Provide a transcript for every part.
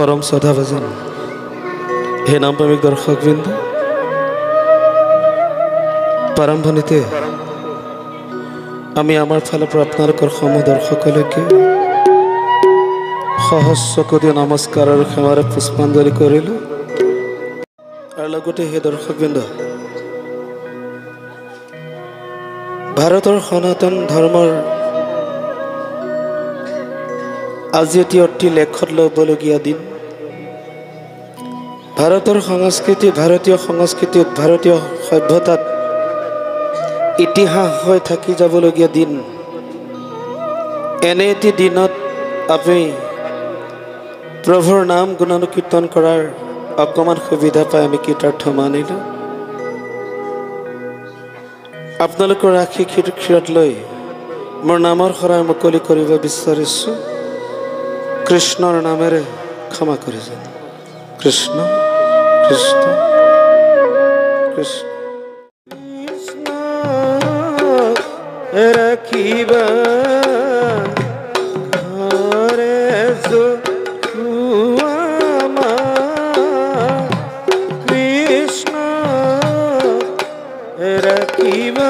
পৰম শ্ৰদ্ধাভাজন হে নামপ্ৰেমিক দৰ্শকবৃন্দ, প্ৰাৰম্ভণিতে আমি আমাৰ ফালৰ পৰা আপোনালোকৰ সমূহ দৰ্শকলৈকে সহজ চকু দি নমস্কাৰ আৰু সেৱাৰে পুষ্পাঞ্জলি কৰিলোঁ। আৰু লগতে হে দৰ্শকবৃন্দ, ভাৰতৰ সনাতন ধৰ্মৰ আজি এটি অতি লেখত ল'বলগীয়া দিন। ভাৰতৰ সংস্কৃতি, ভাৰতীয় সংস্কৃতিত, ভাৰতীয় সভ্যতাত ইতিহাস হৈ থাকি যাবলগীয়া দিন। এনে এটি দিনত আমি প্ৰভুৰ নাম গুণানুকীৰ্তন কৰাৰ অকণমান সুবিধা পাই আমি কৃতাৰ্থ মানিলোঁ। আপোনালোকৰ আশীৰ্বাদ লৈ মোৰ নামৰ শৰাই মুকলি কৰিব বিচাৰিছোঁ। কৃষ্ণৰ নামেৰে ক্ষমা কৰি যাম। কৃষ্ণ কৃষ্ণ কৃষ্ণ। কৃষ্ণ ৰাখিবা ঘৰে কৃষ্ণ ৰাখিবা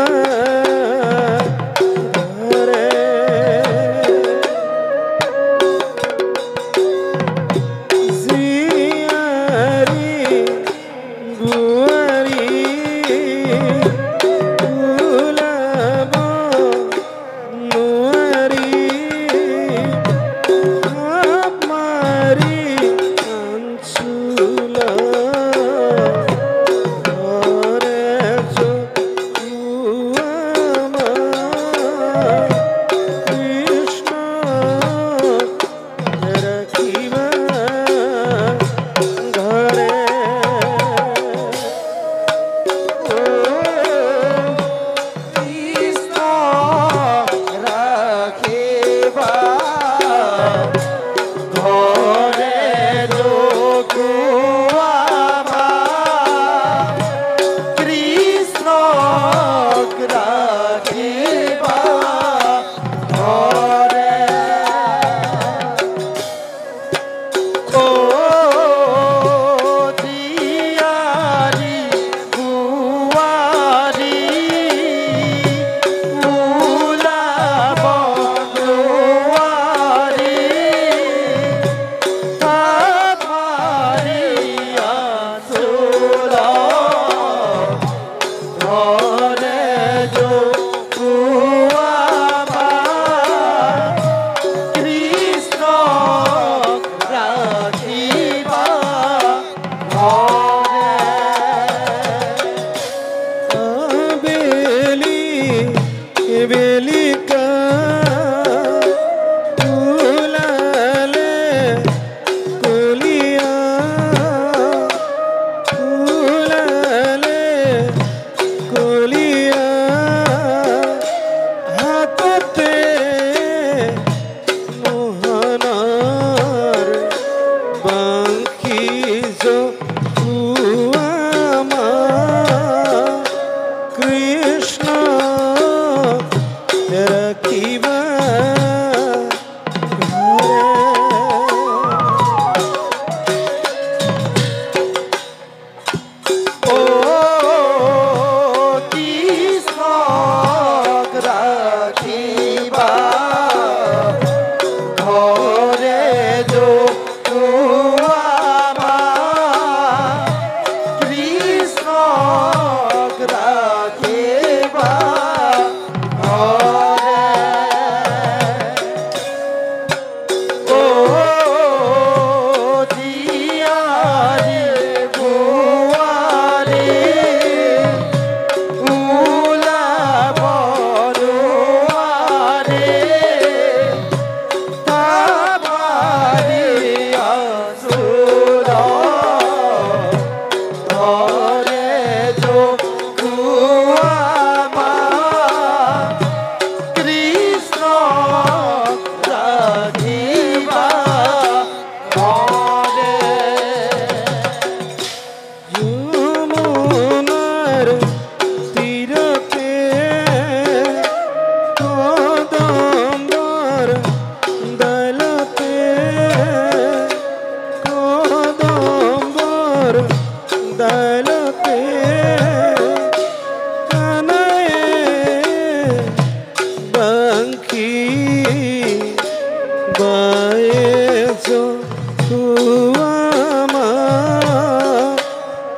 কুয়ামা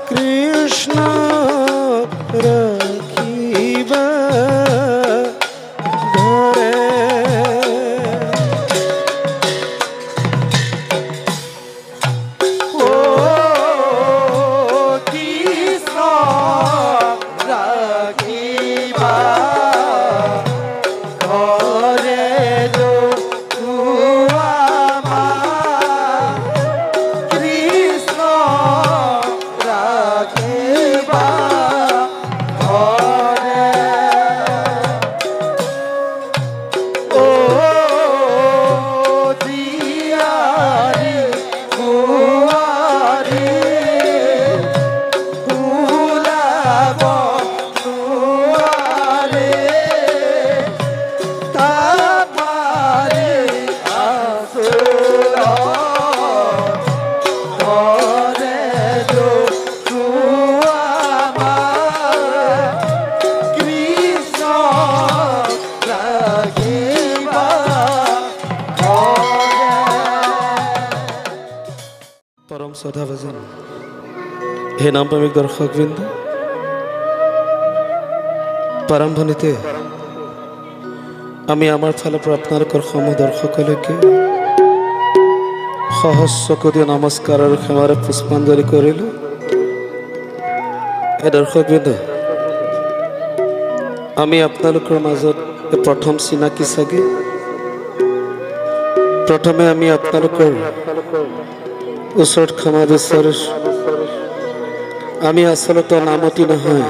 কৃষ্ণ রাখিবা ধরে ও কৃষ্ণ রাখিবা ধরে যো কুয়ামা কৃষ্ণ রাখিবা ধরে ও জিয়ারি কুয়ারি ফুলাব দুয়ারে তামারে আসল ধরে যো কুয়ামা কৃষ্ণ রাখিবা পরম শ্রদ্ধা ভজন হে নামপ্রেমিক দর্শকবৃন্দ প্ৰাৰম্ভণিতে আমি আমাৰ ফালৰ পৰা আপোনালোকৰ সমূহ দৰ্শকলৈকে সহজ চকু দি নমস্কাৰ আৰু সেৱাৰে পুষ্পাঞ্জলি কৰিলোঁ। হে দৰ্শকবৃন্দ, আমি আপোনালোকৰ মাজত প্ৰথম চিনাকি চাগে। প্ৰথমে আমি আপোনালোকৰ ওচৰত ক্ষমা বিচাৰিছোঁ। আমি আচলতে নামতি নহয়,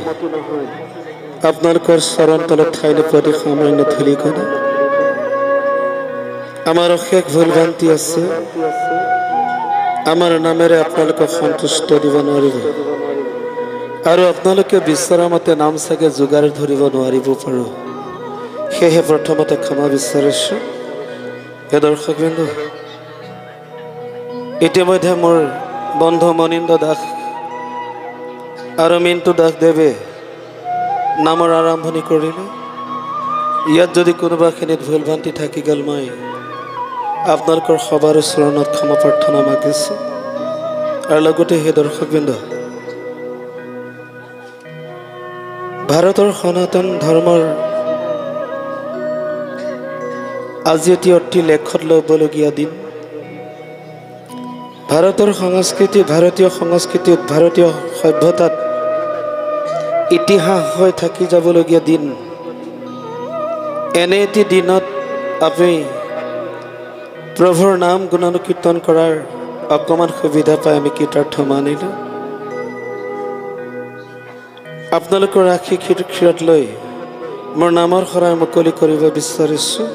আপোনালোকৰ চৰণ তলত ঠাই প্ৰতি সামান্য ধূলিকণা। আমাৰ অশেষ ভুল ভ্ৰান্তি আছে। আমাৰ নামেৰে আপোনালোকক সন্তুষ্ট দিব নোৱাৰিব আৰু আপোনালোকে বিচৰা মতে নাম চাগে যোগাৰ ধৰিব নোৱাৰিব পাৰোঁ। সেয়েহে প্ৰথমতে ক্ষমা বিচাৰিছোঁ। হে দৰ্শকবৃন্দ, ইতিমধ্যে মোৰ বন্ধু মনীন্দ্ৰ দাস আৰু মিণ্টু দাসদেৱে নামৰ আৰম্ভণি কৰিলে। ইয়াত যদি কোনোবাখিনিত ভুল ভ্ৰান্তি থাকি গ'ল, মই আপোনালোকৰ সবাৰ চৰণত ক্ষমা প্ৰাৰ্থনা মাগিছোঁ। আৰু লগতে সেই দৰ্শকবৃন্দ, ভাৰতৰ সনাতন ধৰ্মৰ আজি এটি অতি লেখত ল'বলগীয়া দিন। ভাৰতৰ সংস্কৃতি, ভাৰতীয় সংস্কৃতিত, ভাৰতীয় সভ্যতাত ইতিহাস হৈ থাকি যাবলগীয়া দিন। এনে এটি দিনত আপুনি প্ৰভুৰ নাম গুণানুকীৰ্তন কৰাৰ অকণমান সুবিধা পাই আমি কৃতাৰ্থ মানিলোঁ। আপোনালোকৰ আশীৰ্বাদ লৈ মোৰ নামৰ শৰাই মুকলি কৰিব বিচাৰিছোঁ।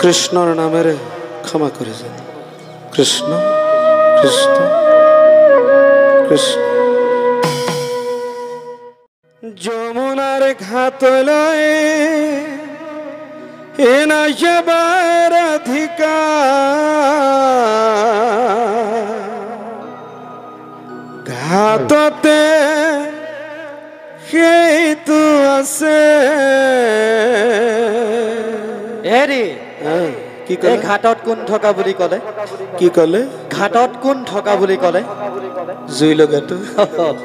কৃষ্ণৰ নামেৰে ক্ষমা কৰি যাম। কৃষ্ণ কৃষ্ণ কৃষ্ণ। যমুনাৰ ঘাটলৈ এনা যাবাৰ অধিকাৰ ঘাটতে সেইটো আছে। হেৰি কি ক'লে? ঘাটত কোন থকা বুলি ক'লে? কি ক'লে? ঘাটত কোন থকা বুলি ক'লে? জুই লগাটো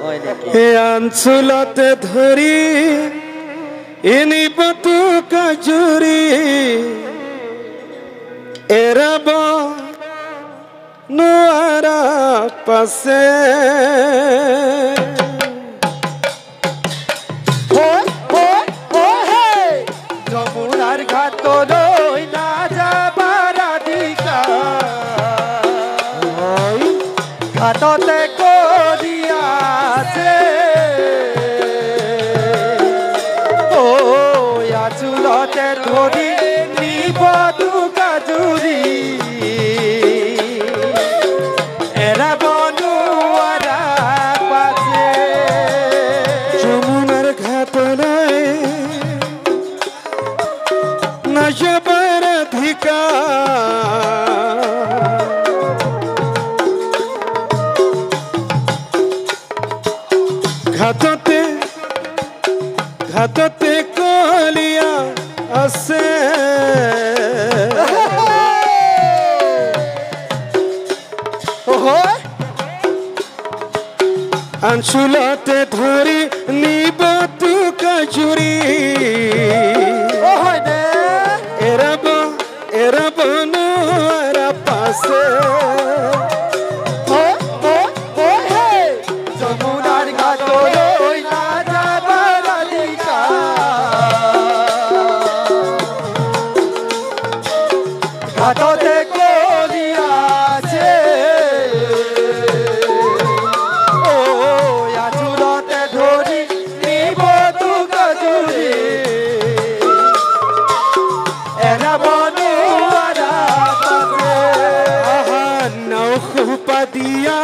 হয় নেকি? সেই অঞ্চলতে ধৰি এনি পতুকা জুৰি এৰাব নোৱাৰা পাছে। যমুনাৰ ঘাটলৈ নাযাবাৰ অধিকাৰ ঘাটতে কৰি আছে। আচুলতে ধৰি নিব দুকা জুৰি এৰাব নোৱাৰা পাছে। যমুনাৰ ঘাটলৈ নাযাবাৰ অধিকাৰ ঘাটতে ঘাটতে কলিয়া আছে। আঞ্চলতে ধৰি নিব তোক জুৰি এৰাব এৰাব নোৱাৰা পাছে যমুনাৰ ঘাটলৈ নাযাবাৰ অধিকাৰ ঘাটতে কলি আছে ও আঁচলতে ধৰি নিব তোক জুৰি এৰাব নোৱাৰা পাছে আহা নাও খোপা দিয়া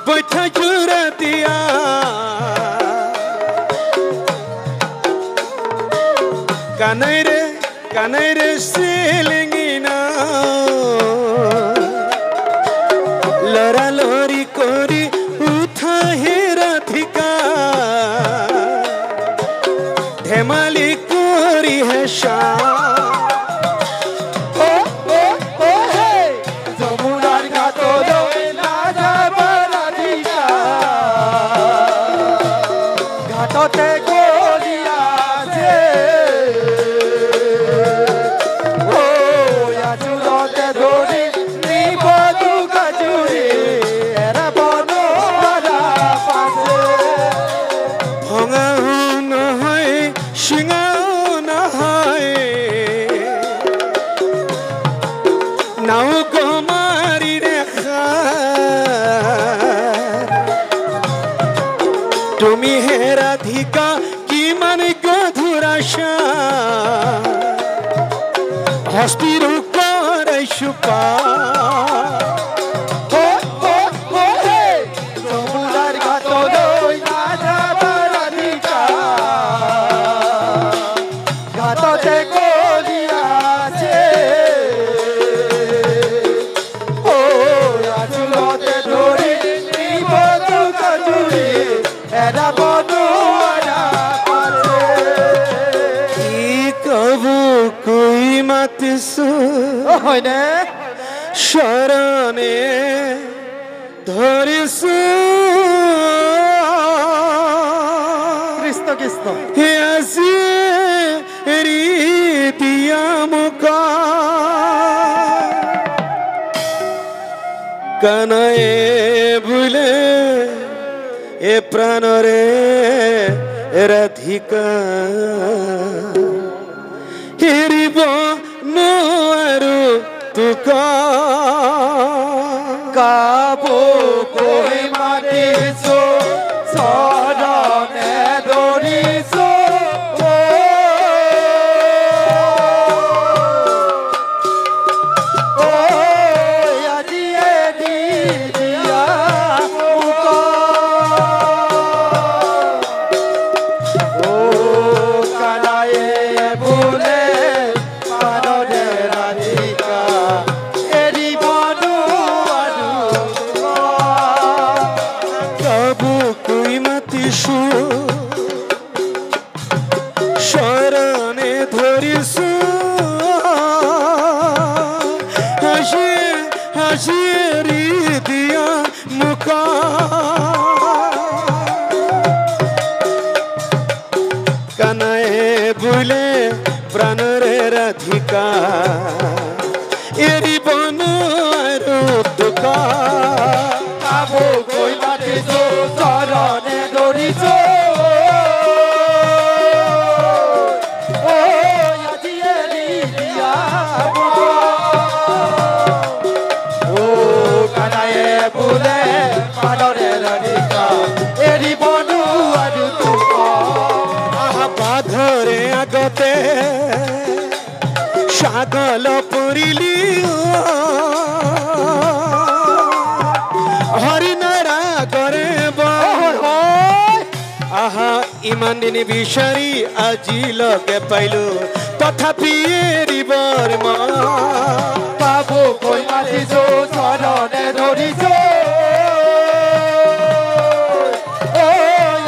বৈঠা জোৰা দিয়া কানাই ৰে সিলিঙি না লড়ালড়ি কৰি উঠা হে ৰাধিকা ধেমালি কৰি হেঁচা যমুনাৰ ঘাটলৈ নাযাবাৰ অধিকাৰ ঘাটতে কলি আছে ও আঁচলতে ধৰি নিব তোক জুৰি এৰাব নোৱাৰা পাছে ভঙাও নহয় শিঙাও নহয় নাও গমাৰি ৰেখা তুমি হে ৰাধিকা কিমান গধুৰ আশা হস্তিৰ কৰাইছো পা যমুনাৰ ঘাটলৈ নাযাবাৰ অধিকাৰ ঘাটতে কলি আছে ও আঁচলতে ধৰি নিব তোক জুৰি এৰাব নোৱাৰা পাছে কি কবু কৈ মাতিছো হয়নে শৰণে ধৰিছো কৃষ্ণ কৃষ্ণ হে আজি এৰি দিয়া মোক কানায়ে বোলে এ প্ৰাণৰে ৰাধিকা হেৰিব নোৱাৰো তোক কাবো কৈ মাতিছো চৰণে ধৰিছো ও আজি এৰি দিয়া মোক ও কানায়ে বোলে প্ৰাণৰে ৰাধিকা এৰিব নোৱাৰো কাবু কৈ মাতিছো শৰণে ধৰিছো হাসি এৰি দিয়া মোক কানায়ে বোলে প্ৰাণৰে ৰাধিকা এৰিব নোৱাৰো তোক কাবো কৈ মাতিছো চৰণে ধৰিছো ও আজি এৰি দিয়া মোক ও কানায়ে বোলে প্ৰাণৰে ৰাধিকা এৰিব নোৱাৰো তোক আহা বাধৰে আগতে সাগল পৰিলি হৰিণাৰা কৰে আহা ইমান দিন বিচাৰি আজি লগে পাইলো তথাপি এৰিবৰ মন পাবো কৈ মাতিছো চৰণে ধৰিছো ও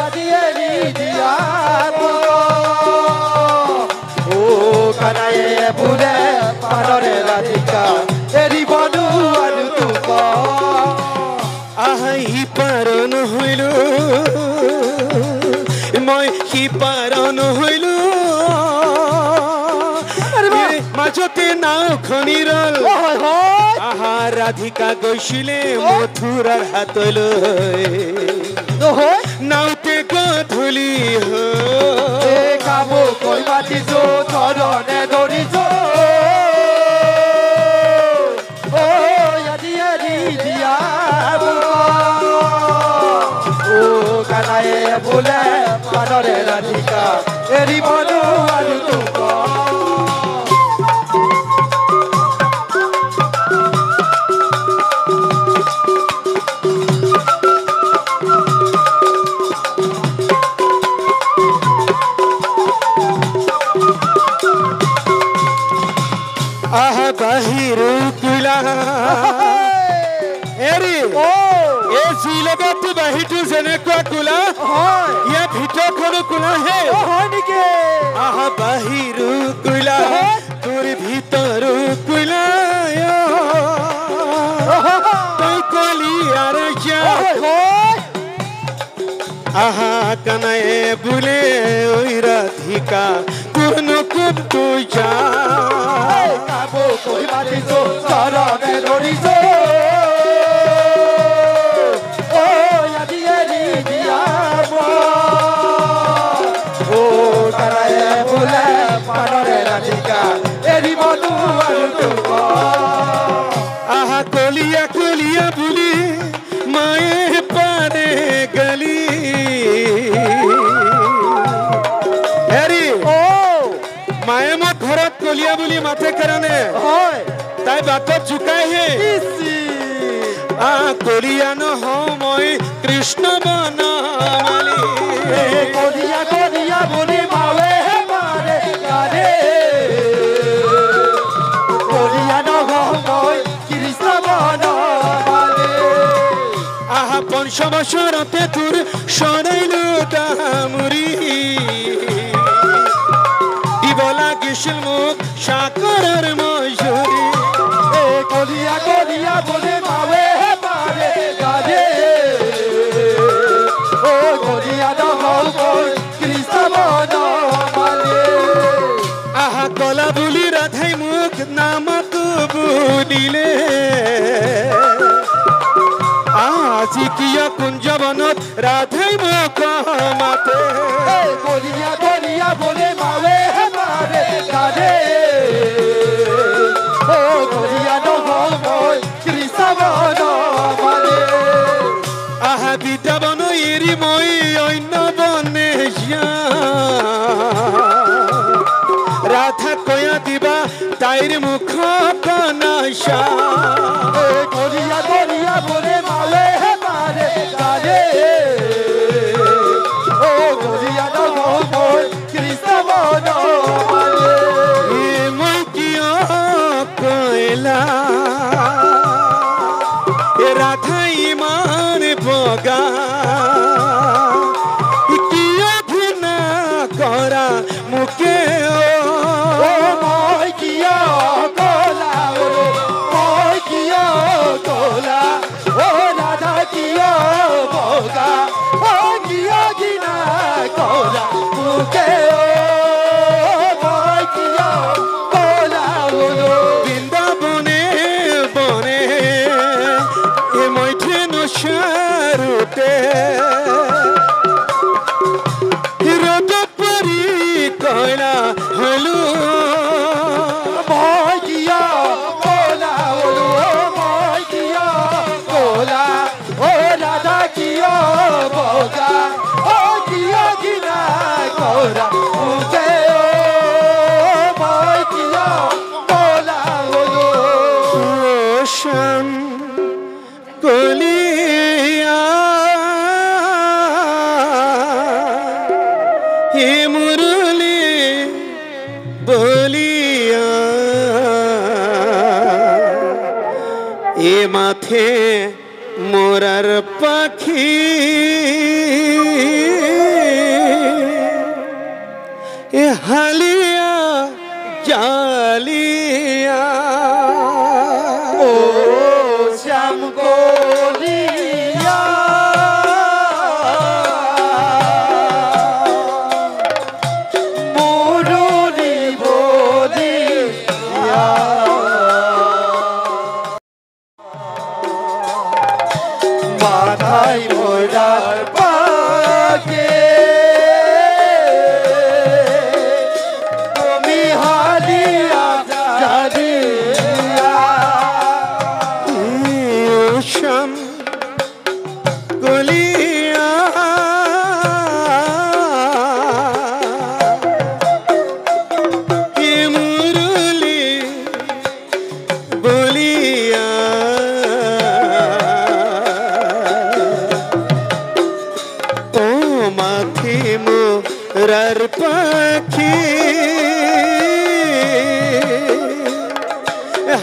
আজি এৰি দিয়া মোক ও কানায়ে বোলে প্ৰাণৰে ৰাধিকা এৰিব নোৱাৰো খনিৰল হয় হয় আহা ৰাধিকা গৈছিলে মথুৰাৰ হাতলৈ নহয় নাওতে গধূলি এ কাবো কৈ মাতিছো চৰণে ধৰিছো ঐ আজি এৰি দিয়া ও কানায়ে বোলে পানৰে ৰাধিকা এৰিব নোৱাৰো তোক আহা বাহিৰো কুলা এৰি এই শ্ৰীলকতটো বাহিৰটো যেনেকুৱা কোলা হয় ইয়াৰ ভিতৰখনো কোলাহে হয় নেকি আহা বাহিৰো কোলা তোৰ ভিতৰো কোলা তই কলি আৰু আহা কানায়ে বোলে ঐ ৰাধিকা তোৰনো কোনটো যা কাবো কৈ মাতিছো চৰণে ধৰিছো ঐ আজি এৰি দিয়া ও কানায়ে বোলে পানৰে ৰাধিকা এৰিব নোৱাৰো তোক আহা কলিয়া কলিয়া বুলি মায়ে পাৰে গলি হেৰি মায়ে মোক ঘৰত কলিয়া বুলি মাতে কাৰণে হয় তাই বাটত জোকাইহে কলিয়া নহওঁ মই কৃষ্ণ বনমালী কলিয়া কলিয়া বুলি মাৱে মাৰে গানে কলিয়া নহওঁ মই কৃষ্ণ বনমালী আহা পঞ্চবছৰতে তোৰ চৰাইলো তামুৰি দিব লাগিছিল মোক চাকৰৰ মজুৰি কলিয়া কলিয়া বুলি মাৱে মাৰে গানে ও কলিয়া নহওঁ মই কৃষ্ণ বনমালী আহা কলা বুলি ৰাধাই মোক নামটো বুলিলে আজি কিয় কুঞ্জবনত ৰাধাই মোক মাতে কলিয়া কলিয়া বুলি মাৱে মাৰে গানে ও কলিয়া নহওঁ মই কৃষ্ণ বনমালী আহা বৃন্দাবন এৰি মই অন্য বনে ৰাধা কয়া দিবা তাইৰ মুখ কনাশা কলিয়া কলিয়া বুলি মাৱে মাৰে গানে ও কলিয়া নহওঁ মই কৃষ্ণ বনমালী মই কিয় কয়লা ৰাধা ইমান বগা কিয় ঘৃণা কৰা মোকে মই কিয় কলা মই কিয় কলা ও ৰাধা কিয় বগা কিয় কিনা কলা মোকে মই কিয় কলা বৃন্দাবনে বনে মই ধেনুচাৰোতে ৰ'দত পৰি কয়লা হলো মই কিয় কলা মই কিয় কলা ও ৰাধা কিয় বগা কিয় কিনা কলা মোকে মই কিয় কলা শ্যাম কলিয়া হে মুরলি বলিয়া এ মাথে মোরার পাখি এ হালিয়া জালিয়া ও শ্যাম কলিয়া মুরলি বলিয়া মাথায় মোরার পাকে তুমি হারিয়া জানিয়া শ্যাম গলিয়া মুরলি বলিয়া ও মাথি মোরার পাখি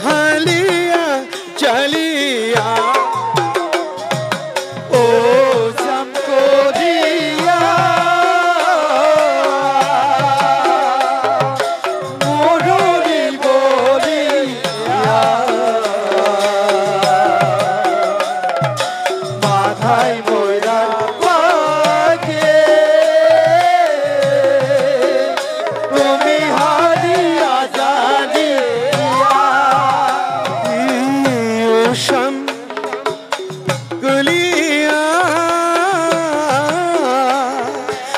হালিয়া চালিয়া ও শ্যাম করিয়া মুরলি বলিয়া মাথায় মোরার পাকে তুমি হারিয়া জানিয়া শ্যাম গলিয়া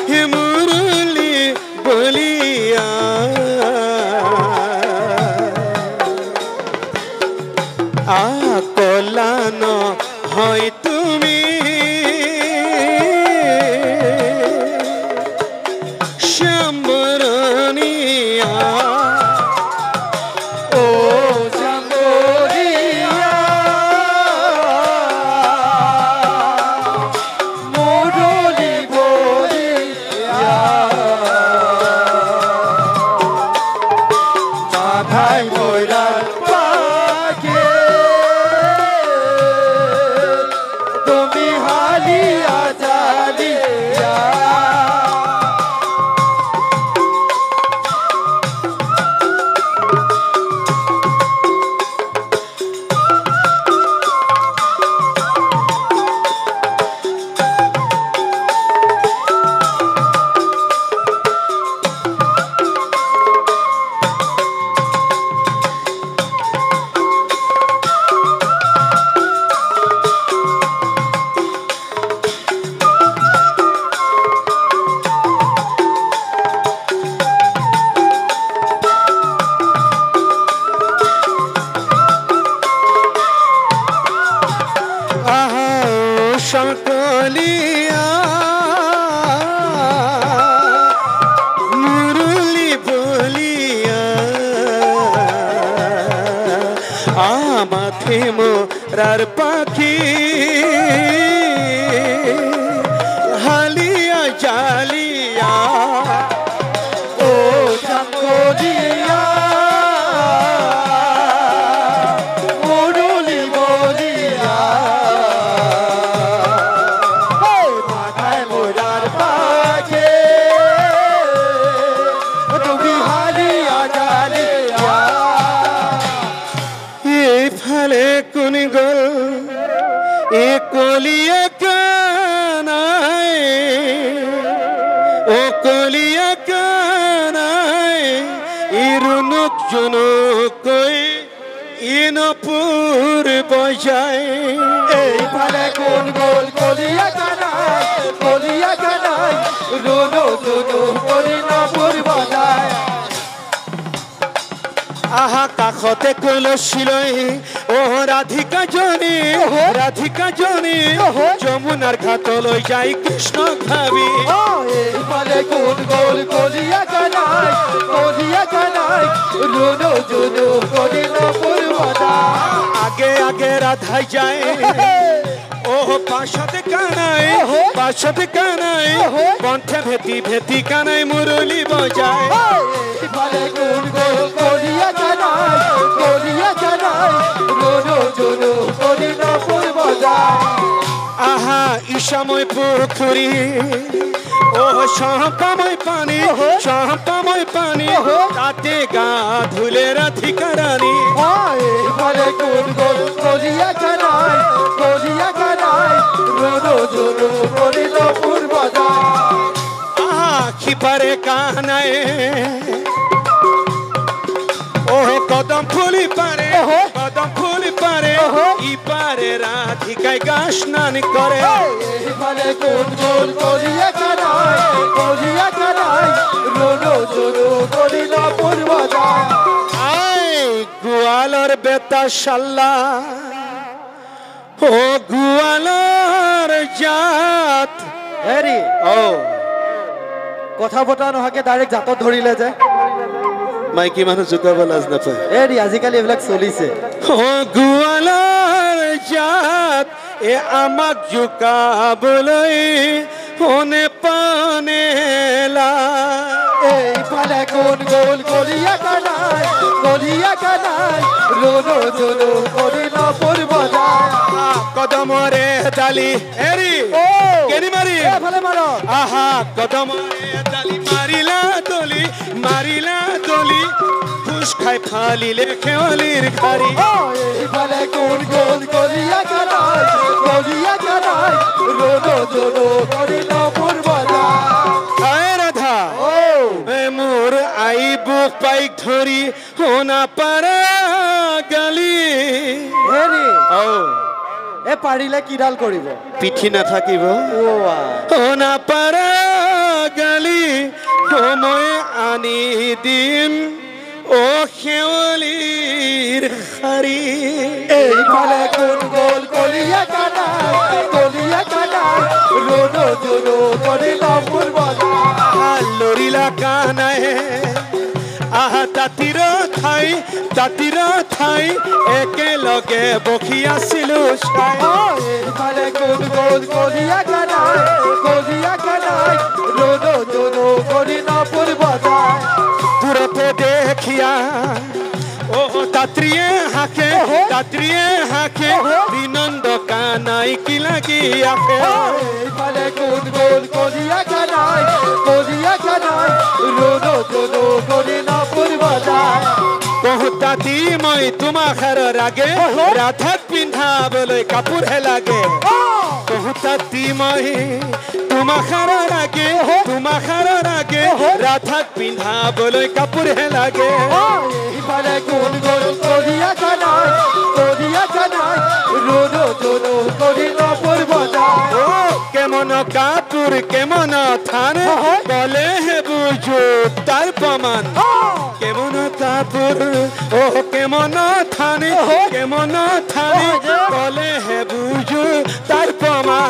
হে মুরলি বলিয়া কলান হয় তুমি শ্যামরণিয়া ও শ্যাম করিয়া মুরলি বলিয়া মাথায় মোরার পাকে তুমি হারিয়া জানিয়া সকলিয়া মুরলি বলিয়া মাথে মোরার পাখি হালিয়া জালিয়া ও শ্যাম করিয়া মুরলি বলিয়া মাথায় মোরার পাকে তুমি হারিয়া জানিয়া ফলে কোন গল এ কলিয়া কানায় ও কলিয়া কানায় ইরুনুক জুনুক কই ইনপুর বজায় এই ফালে কোন গোল কলিয়া কানাই রোনো রোনো করি না পূর্বদায় আহা কাষতে কলশিলৈ ও রাধিকা জনী যমুনার ঘাটলৈ যাই কৃষ্ণ ভাবি এই ফালে কোন গোল কলিয়া কানাই রোনো রোনো করি না পূর্বদায় আগে আগে রাধাই যায় ও পাশাতে কানাই কণ্ঠে ভেতি ভেতি কানাই মুরলি বজায় ফলে কোন গোল কলিয়া কানাই রোনো রোনো করি না পূর্বদায় আহা ঈশাময় পুখুরী ও শহপাময় পানি তাতে গা ধুলে রাধিকা রানী ফলে কোন গোল কলিয়া কানাই রোনো রোনো করি না পূর্বদায় আখি পারে কানায় ও কদম ফুলি পারে ইপারে রাধিকায় গা স্নান করে এইফালে কোন গোল করিয়া কানাই রোনো জোনো করি না পূর্ব যায় আয় গোয়ালর বেতা শাল্লা ও গোয়ালর জাত হেৰি ও কথা বতৰা নোহোৱাকে ডাইৰেক্ট জাতত ধৰিলে যে মাইকী মানুহ জোকাব লাজ নাপায় হেৰি আজিকালি এইবিলাক চলিছে ও গোৱালৰ জাত এ আমাক জোকাবলৈ হনে পানেলা এইফালে কোন গোল কৰিয়া কানাই ৰোনো জোনো কৰি না পূৰ্ব যায় কদমৰে ডালি এৰি কেনি মাৰি এইফালে মাৰো আহা কদমৰে ডালি মাৰিলা দলি খুশ খাই ফালিলে খেৱালিৰ ঘাৰি এইফালে কোন গোল কৰিয়া কানাই ৰোনো জোনো কৰি না পূৰ্ব যায় আয় ৰাধা এ মোৰ আই বুক পাইক ধৰি শুনা পাৰা গালি হেৰি ও এ পাৰিলে কিডাল কৰিব পিঠি নাথাকিব ওৱা শুনা পাৰা গালি সময় আনি দিম ও খেৱালিৰ শাৰী এইফালে কোন গোল কৰিয়া কানাই ৰোনো জোনো কৰি না পূৰ্ব যায় লৰিলা কানাই আহা তাঁতিৰ ঠাই একেলগে বহি আছিলো চাই এইফালে কোন গোল কৰিয়া কানাই ৰোনো জোনো কৰি না পূৰ্ব যায় দূৰতে দেখিয়া ও তাত্রিয়ে হাকে বিনন্দ কানাই কি লাগি আখে এইফালে কোন গোল করিয়া কানাই রোনো জোনো করি না পূর্ব যায় তাঁতি মই তোমাখাৰ ৰাগে ৰাধাক পিন্ধাবলৈ কাপোৰহে লাগে তাঁতি মই তোমাখাৰ ৰাগে ৰাধাক পিন্ধাবলৈ কাপোৰহে লাগে এইফালে কোন গোল কৰিয়া কানাই ৰোনো জোনো কৰি না পূৰ্ব যায় কেমন কাপোৰ কেমন থান বলে হে বুঝো তাৰ প্ৰমাণ কেমন কাপোৰ ও কেমন থানে বলে হে বুঝো তাৰ প্ৰমাণ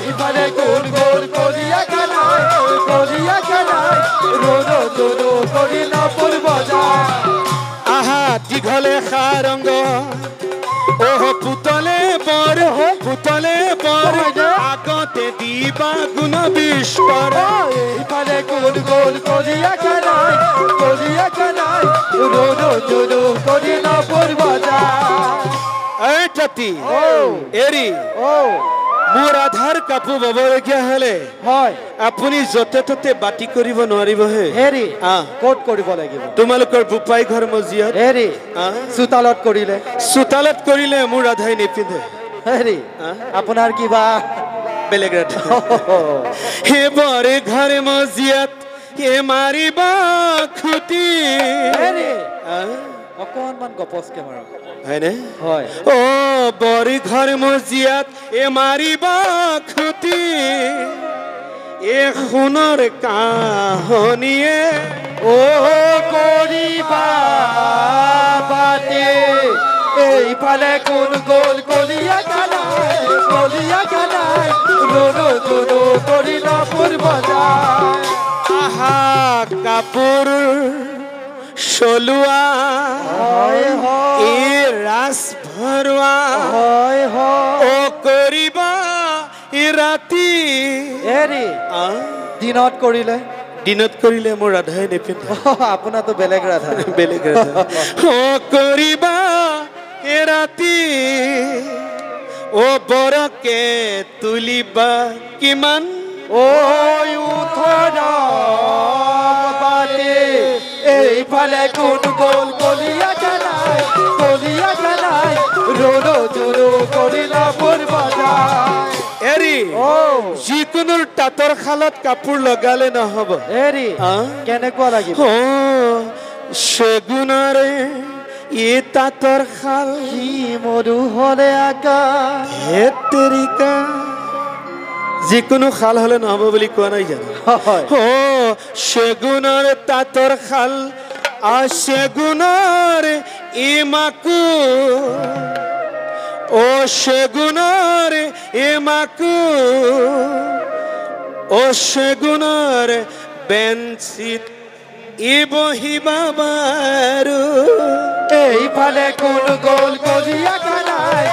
এইফালে কোন গোল কৰিয়া কানাই ৰোনো জোনো কৰি না পূৰ্ব যায় আহা দীঘলে সাৰংগ ও পুতলে বৰ আগতে দিবা গুণ বিস্তৰ এইফালে কোন গোল কৰিয়া কানাই ৰোনো জোনো কৰি না পূৰ্ব যায় এই তাঁতি এৰি ও মোৰ আধাৰ কাপোৰ ববলগীয়া হলে হয় আপুনি য'তে ত'তে বাতি কৰিব নোৱাৰিবহে হেৰি আহ। ক'ত কৰিব লাগিব তোমালোকৰ বোপাই ঘৰ মজিয়াত হেৰি চোতালত কৰিলে চোতালত কৰিলে মোৰ ৰাধাই নিপিন্ধে হেৰি আপোনাৰ কিবা বেলেগ ৰাধা সেইবাৰে ঘৰ মজিয়াত মাৰিবা খুটি হেৰি অকণমান গপচকে মাৰক হয়নে হয় ও বৰি ঘৰ মজিয়াত মাৰিবা খুটি সোণৰ কাহনিয়ে ও কৰিবা বাটে এইফালে কোন গোল কলিয়া কানাই ৰোনো জোনো কৰি না পূৰ্ব যায় আহা কাপোৰ চলোৱা হয় এই ৰাস ভৰোৱা হয় ও কৰিবা ৰাতি হেৰি দিনত কৰিলে দিনত কৰিলে মোৰ ৰাধাই নিপিন্ধে আপোনাৰতো বেলেগ ৰাধা বেলেগ ৰাধা ও কৰিবা ৰাতি ও বৰকে তুলিবা কিমান ওই উঠোন বাটে এইফালে কোন গোল কলিয়া কানাই রোনো জোনো করি না পূর্ব যায় এৰি ও যিকোনো তাঁতৰ শালত কাপোৰ লগালে নহব হেৰি কেনেকুৱা লাগিব ও সেগুণৰে ই তাঁতৰ শাল কি মধু হলে আকাশ হেতেৰিকা যিকোনো শাল হলে নহ'ব বুলি কোৱা নাই জানো হয় ও সেগুনৰ তাঁতৰ শাল সেগুনৰ ইমাকু ও সেগুনৰ ইমাকু ও সেগুনৰ বেঞ্চিত ই বহিবা বাৰু এইফালে কোন গল কলিয়া কানাই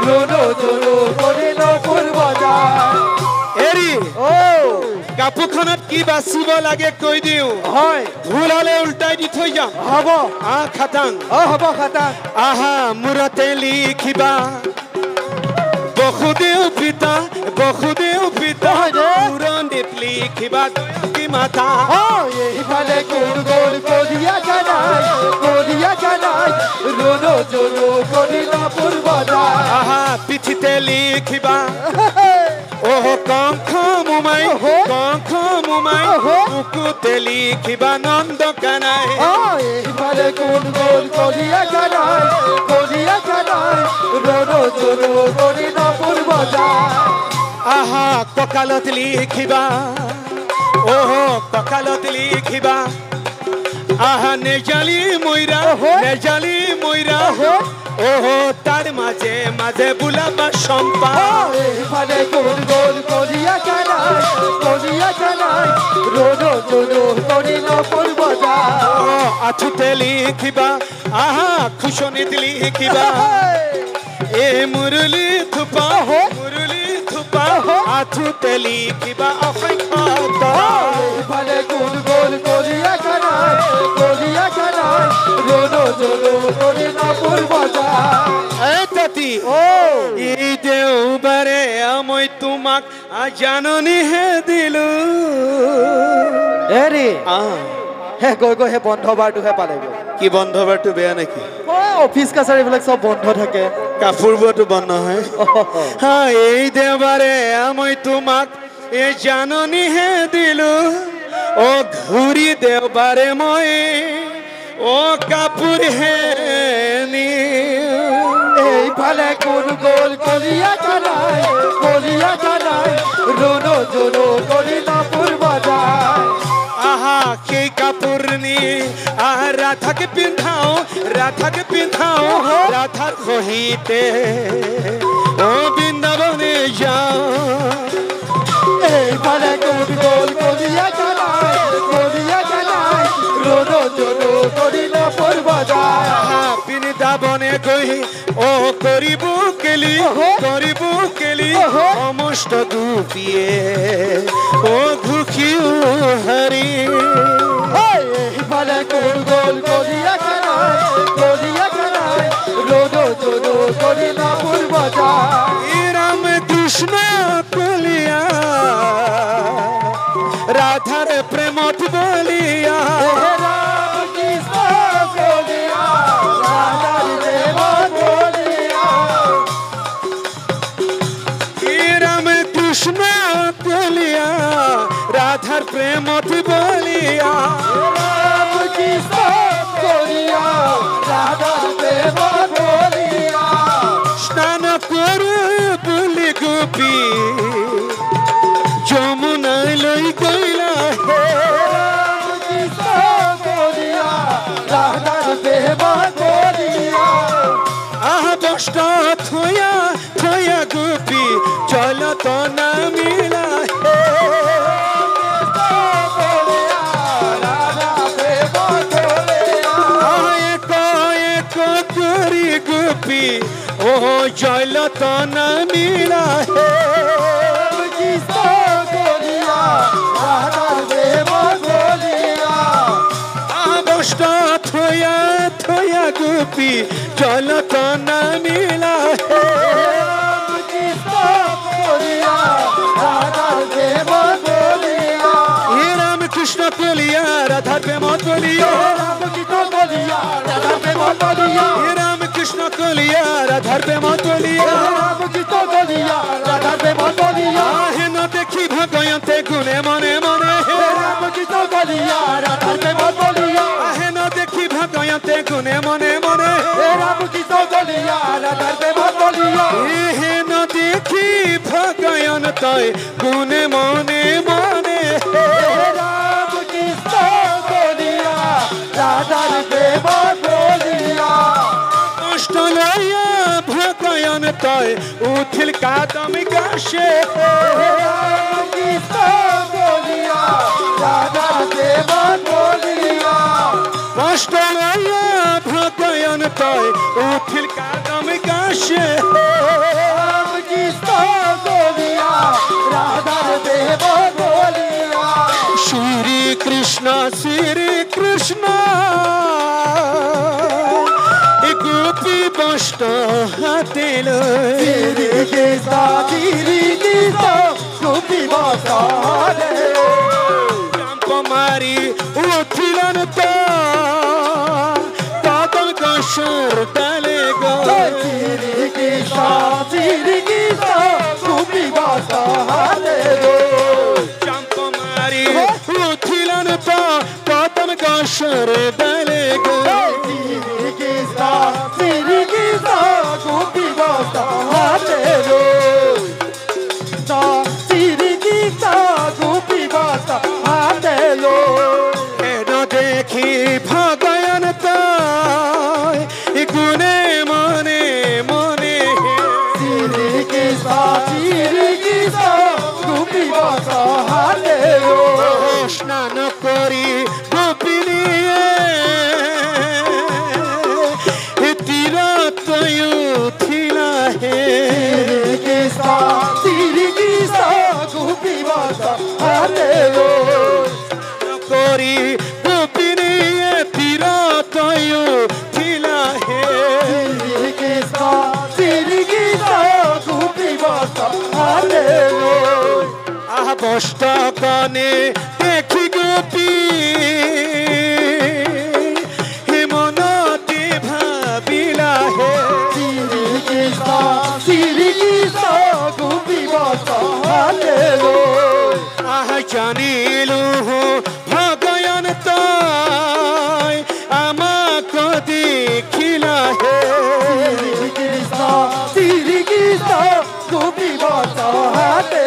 ৰোনো জোনো কৰে নপুৰ বাজাৰ এৰি ও কাপোৰখনত কি বাচিব লাগে কৈ দিওঁ হয় ভুল হলে উল্টাই দি থৈ যাম হব খাটাং হব খাটাং আহা মূৰতে লিখিবা বসুদেৱ পিতা পুৰণিত লিখিবা কি মাথা এইফালে কোন গল কলিয়া কানাই রোনো জোনো করে নপুর বাজার আহা পিঠিতে লিখিবা কংখ মোমাই বুকুতে লিখিবা নন্দ কানাই এইফালে কোন গল কলিয়া কানাই রোনো জোনো করে নপুর বাজার আহা কঁকালত লিখিবা কঁকালত লিখিবা আহা নেজালি ময়রা তার মাঝে মাঝে বুলাবা সম্পা এইফালে কোন গল কলিয়া কানাই রোনো জোনো করে নপুর বাজার আঠুতে লিখিবা আহা খুশনিত লিখিবা এ মুরলি থুপা আঠুতে লিখিবা অসংখ্য এইফালে কোন গল কলিয়া কানাই রোনো জোনো করে নপুর বাজার তাতি এই দেওবাৰে মই তোমাক জাননীহে দিলো এৰি হে গৈ হে বন্ধ বাৰটোহে পালেগৈ কি বন্ধ বাৰটো বেয়া নেকি অফিচ কাছাৰীবিলাক চব বন্ধ থাকে কাপোৰ বোৱাটো বন্ধ হয় এই দেওবাৰে মই তোমাক জাননীহে দিলো ঘূৰি দেওবাৰে মই কাপোৰ হে এইফালে কোন গল কলিয়া কানাই ৰোনো জোনো কৰে নপুৰ বাজাৰ আহা সেই কাপোৰ নি ৰাধাকে পিন্ধাও ৰাধাৰ সহিতে বৃন্দাবনে যাওঁ এইফালে কোন গল কলিয়া কানাই ৰোনো জোনো কৰে নপুৰ বাজাৰ বৃন্দাবনে গৈ কৰিব কেলি সমস্ত গোপীয়ে ঘুষিও হাৰি এইফালে কোন গল কলিয়া কানাই রোনো জোনো করে নপুর বাজার রাম কৃষ্ণ কলিয়া রাধার প্রেমত বলিয়া রাম কৃষ্ণ কলিয়া রাধার প্রেমত বলিয়া রাম কৃষ্ণ কলিয়া রাধার প্রেমত বলিয়া রাম কৃষ্ণ কলিয়া রাধার প্রেমত বলিয়া স্নান করু বলি গোপী যমুনায় লই গইলা রাম কৃষ্ণ কলিয়া রাধার প্রেমত বলিয়া বস্ত থয়া গোপী চলত নামিলা এক করি গোপী চলত নামিলা বস্ত থয়া গোপী চলত নামিলা রাম কৃষ্ণ কলিয়া রাধার প্রেমত বলিয়া রাম কৃষ্ণ কলিয়া রাধার প্রেমত বলিয়া হেন দেখি ভগয়ন্তে গুণে মনে হেন দেখি ভগয়ন্তে ভগয়ন্তে গুণে মনে মনে রাম কৃষ্ণ বলিয়া রাধার প্রেম বলিয়া হে ন দেখি ভগয়ন তয় গুণে মনে মনে রাম কৃষ্ণ বলিয়া রাধার প্রেম বলিয়া কষ্ট লইয়া ভগয়ন তয় উঠিল কাদম গাছে রাম কৃষ্ণ বলিয়া রাধার প্রেম বলিয়া কষ্ট লইয়া ভগয়ন তয় উঠিল কাদম গাছে রাম কৃষ্ণ বলিয়া রাধার প্রেম বলিয়া শ্রী কৃষ্ণ গোপী বষ্ট হাতে ধীরে কৃষ্ণ গোপী বসারে চাম্প মারি উঠিলেন তো কদম গাছের ডালে গো ধীরে কৃষ্ণ গোপী বসারে চাম্প মারি উঠিলেন তো কদম গাছের ডালে গো ধীরে কৃষ্ণ গোপী বসারে ধীরে কৃষ্ণ গোপী বসারে হেন দেখি ভগয়ন তয় গুণে মনে মনে ধীরে কৃষ্ণ গোপী বসারে স্নান করি গোপী নিয়ে তীর তয় উঠিলা হে কৃষ্ণ গোপী বসারে করি গোপী নিয়ে তীর তয় উঠিলা হে কৃষ্ণ গোপী বসারে আহ বষ্ট কনে দেখি গোপী হে মনতে ভাবিলা হে কৃষ্ণ গোপী বসারে আহ জানিলু ভগয়ন তয় আমাক দেখিলা হে কৃষ্ণ গোপী বসারে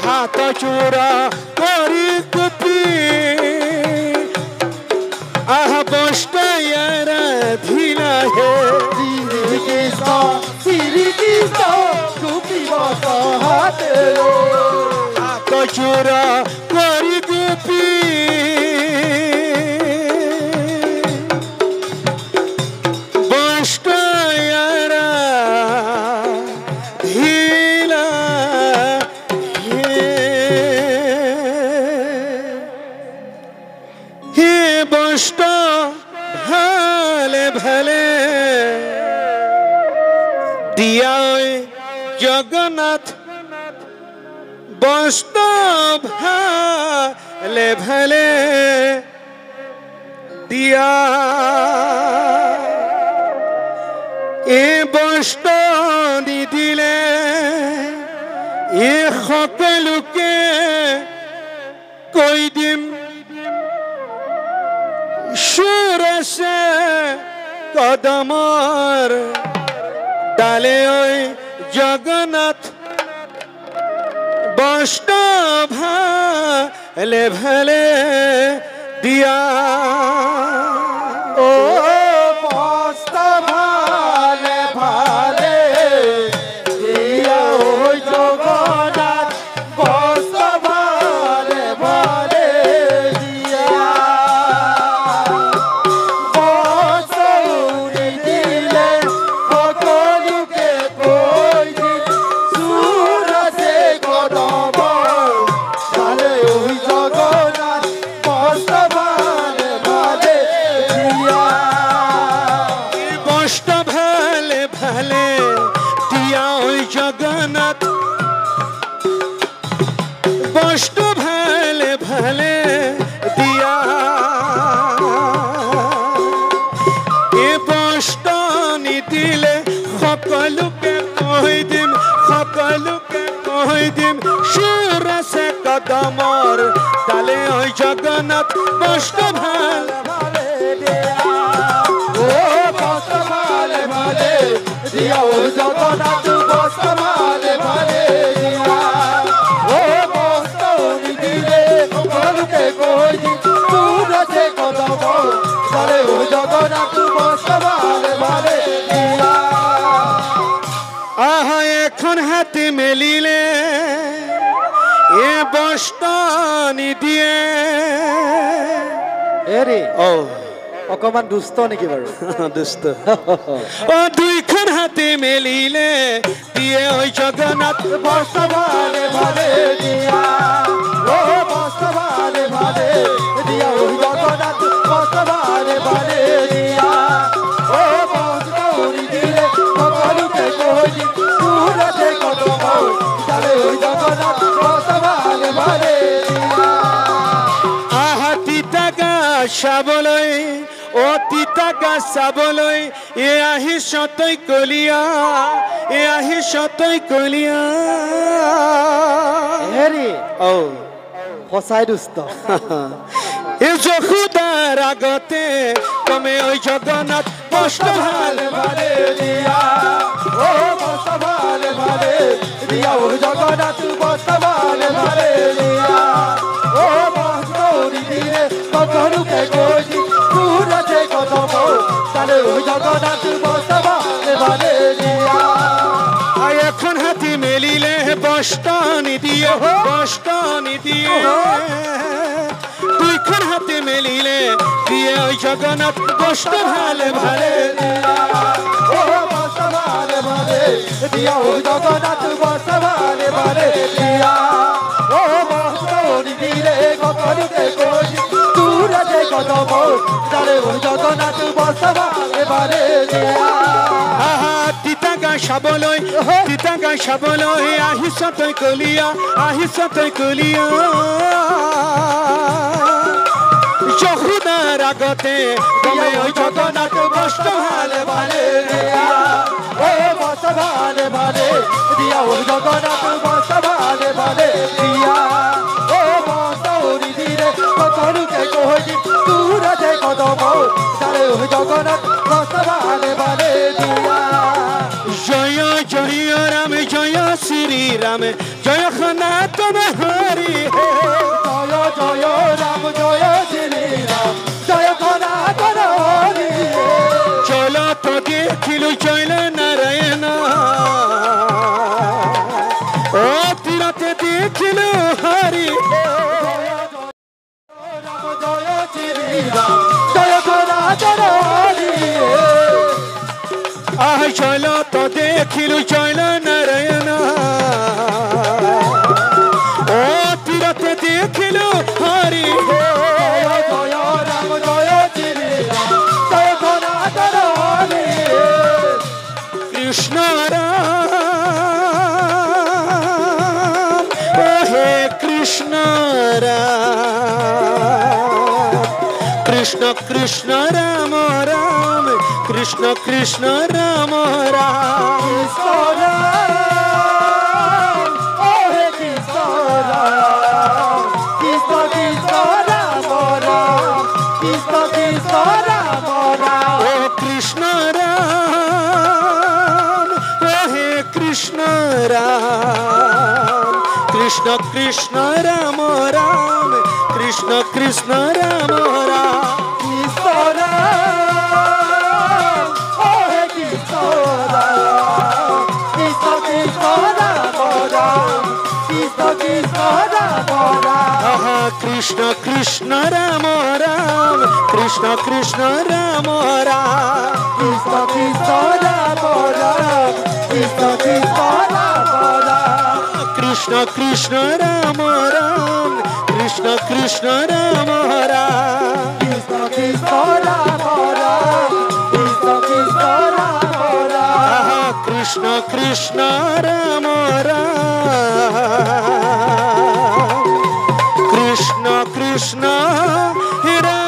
হাত চূড়া করি গোপী আহ বস্তায়ারা ধিলা হে কৃষ্ণ গোপী বসারে হাত চূড়া করি গোপী বস্তায়ারা ধিলা হে বষ্ট ভালে ভালে দিয়ায় জগন্নাথ বষ্ট ভালে ভালে দিয়া এ বষ্ট নিদিলে এ সকলোকে কৈ দিম সুৰ আছে কদমৰ ডালে ঐ জগন্নাথ বষ্ট ভালে ভালে দিয়া ও বস্তা ভালে ভালে দিয়া ওই জগন্নাথ বস্তা ভালে ভালে দিয়া বস্তা উড়ে দিলে সকলকে কই দিন সুর আছে কদম ভালে ওই জগন্নাথ বস্তা ভালে ভালে দিয়া বষ্ট ভালে ভালে দিয়া ওই জগন্নাথ বষ্ট ভালে ভালে দিয়া এ বষ্ট নিদিলে সকলোকে কৈ দিম সকলোকে কৈ দিম সুৰ আছে কদমৰ ডালে ওই জগন্নাথ বষ্ট ভালে ভালে দিয়া দিয়া ও জগন্নাথ বর্তমানে ভালে দিয়া ও বস্তনি দিলে গরুকে কইছি তুরছে কদম তালে ও জগন্নাথ বর্তমানে ভালে দিয়া আহা এখন হাতে মেলিলে এ বস্তানি দিয়ে এরে ও অকমান দুষ্ট নেকি বাৰু দুষ্ট ও দুইখন হাতে মেলিলে দিয়ে ওই জগন্নাথ বর্তমানে ভালে দিয়া ও বর্তমানে ভালে দিয়া ও জগন্নাথ বর্তমানে ভালে দিয়া ও বস্তনি দিলে গরুকে কইছি তুরছে কদম তালে ও জগন্নাথ বর্তমানে ভালে দিয়া আহা তিতাগা চাবলৈ ও তিতাগা চাবলৈ এ আহি সতৈ কলিয়া এ আহি সতৈ কলিয়া হেৰি ও সঁচাই দুষ্ট এ যশোদার আগতে তুমি ওই জগন্নাথ কষ্ট ভালে ভালে দিয়া ও বর্তমানে ভালে দিয়া ও জগন্নাথ বর্তমানে ভালে দিয়া ও বস্তনি দিলে গরুকে কইছি তুরছে কদম তালে ও জগন্নাথ বর্তমানে ভালে দিয়া আর এখন হাতি মেলিলে বস্তানি দিয়ে দুইখন হাতে মেলিলে দিয়ে ওই জগন্নাথ কষ্ট ভালে ভালে ও বর্তমানে ভালে দিয়া ও জগন্নাথ বর্তমানে ভালে দিয়া ও বস্তনি দিলে গরুকে কইছি তুরছে কদম তালে ও জগন্নাথ বর্তমানে ভালে দিয়া আহা তিতাগা চাবলৈ আহিছ তই কলিয়া যশোদার আগতে তুমি ওই জগন্নাথ কষ্ট ভালে ভালে ও বর্তমানে ভালে দিয়া ও জগন্নাথ বর্তমানে ভালে দিয়া ও বস্তনি দিলে গরুকে কইছি তুরছে কদম তালে ও জগন্নাথ বর্তমানে ভালে দিয়া জয় জয় রাম জয় শ্রী রাম জয় সনাতন হরি হে জয় জয় রাম জয় শ্রী রাম জয় সনাতন হরি চল তো দেখিলু জয় নারায়ণ ও তীরতে দেখিলু হরি রাম জয় শ্রী রাম জয় সনাতন হরি আহ চল তো দেখিলু জয় নারায়ণ ও তীরতে দেখিলু হরি জয় জয় রাম জয় শ্রী রাম জয় সনাতন হরি কৃষ্ণ রাম ও হে কৃষ্ণ রাম কৃষ্ণ কৃষ্ণ রাম রাম কৃষ্ণ কৃষ্ণ রাম রাম কৃষ্ণ রাম ও হে কৃষ্ণ রাম কৃষ্ণ কৃষ্ণ রাম রাম কৃষ্ণ কৃষ্ণ রাম রাম ও কৃষ্ণ রাম ও হে কৃষ্ণ রাম কৃষ্ণ কৃষ্ণ রাম রাম কৃষ্ণ কৃষ্ণ রাম রাম কৃষ্ণ রাম ও হে কৃষ্ণ রাম কৃষ্ণ কৃষ্ণ রাম রাম কৃষ্ণ কৃষ্ণ রাম রাম আহা কৃষ্ণ কৃষ্ণ রাম রাম কৃষ্ণ কৃষ্ণ রাম রাম কৃষ্ণ কৃষ্ণ রাম রাম কৃষ্ণ কৃষ্ণ রাম রাম কৃষ্ণ কৃষ্ণ রাম রাম কৃষ্ণ কৃষ্ণ রাম রাম কৃষ্ণ কৃষ্ণ রাম রাম কৃষ্ণ কৃষ্ণ রাম রাম আহা কৃষ্ণ কৃষ্ণ রাম রাম কৃষ্ণ কৃষ্ণ রাম